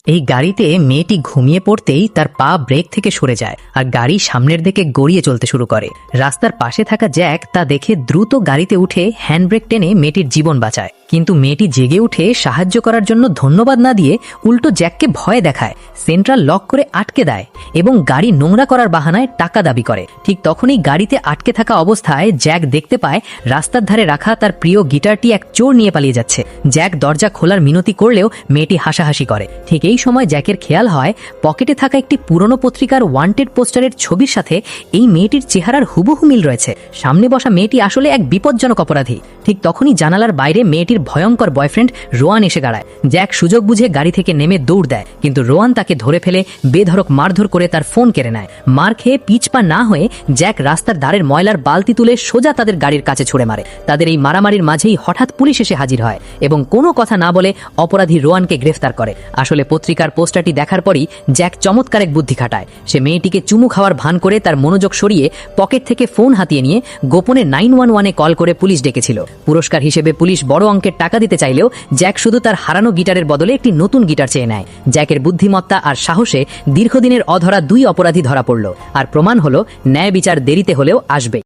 এই গাড়িতে মেয়েটি ঘুমিয়ে পড়তেই তার পা ব্রেক থেকে সরে যায় আর গাড়ি সামনের দিকে গড়িয়ে চলতে শুরু করে। রাস্তার পাশে থাকা জ্যাক তা দেখে দ্রুত গাড়িতে উঠে হ্যান্ডব্রেক টেনে মেয়েটির জীবন বাঁচায়, কিন্তু মেয়েটি জেগে উঠে সাহায্য করার জন্য ধন্যবাদ না দিয়ে উল্টো জ্যাককে ভয় দেখায়, সেন্ট্রাল লক করে আটকে দেয় এবং গাড়ি নোংরা করার বাহানায় টাকা দাবি করে। ঠিক তখনই গাড়িতে আটকে থাকা অবস্থায় জ্যাক দেখতে পায় রাস্তার ধারে রাখা তার প্রিয় গিটারটি এক চোর নিয়ে পালিয়ে যাচ্ছে। জ্যাক দরজা খোলার মিনতি করলেও মেয়েটি হাসাহাসি করে। ঠিক এই সময় জ্যাকের খেয়াল হয় পকেটে থাকা একটি পুরনো পত্রিকার ওয়ান্টেড পোস্টারের ছবির সাথে এই মেয়েটির চেহারার হুবহু মিল রয়েছে। সামনে বসা মেয়েটি আসলে এক বিপজ্জনক অপরাধী। ঠিক তখনই জানালার বাইরে মেয়েটির ভয়ঙ্কর বয়ফ্রেন্ড রোয়ান এসে দাঁড়ায়। জ্যাক সুযোগ বুঝে গাড়ি থেকে নেমে দৌড় দেয়, কিন্তু রোয়ান তাকে ধরে ফেলে বেধড়ক মারধর করে তার ফোন কেড়ে নেয়। মার খেয়ে পিছপা না হয়ে জ্যাক রাস্তার ধারের ময়লার বালতি তুলে সোজা তাদের গাড়ির কাছে ছুড়ে মারে। তাদের এই মারামারির মাঝেই হঠাৎ পুলিশ এসে হাজির হয় এবং কোনো কথা না বলে অপরাধী রোয়ানকে গ্রেফতার করে। আসলে পত্রিকার পোস্টারটি দেখার পরই জ্যাক চমৎকার এক বুদ্ধি খাটায়। সে মেয়েটিকে চুমু খাওয়ার ভান করে তার মনোযোগ সরিয়ে পকেট থেকে ফোন হাতিয়ে নিয়ে গোপনে 911-এ কল করে পুলিশ ডেকেছিল। পুরস্কার হিসেবে পুলিশ বড় অঙ্কের টাকা দিতে চাইলেও জ্যাক শুধু তার হারানো গিটারের বদলে একটি নতুন গিটার চেয়ে নেয়। জ্যাকের বুদ্ধিমত্তা আর সাহসে দীর্ঘদিনের অধরা দুই অপরাধী ধরা পড়ল, আর প্রমাণ হলো ন্যায় বিচার দেরিতে হলেও আসবে।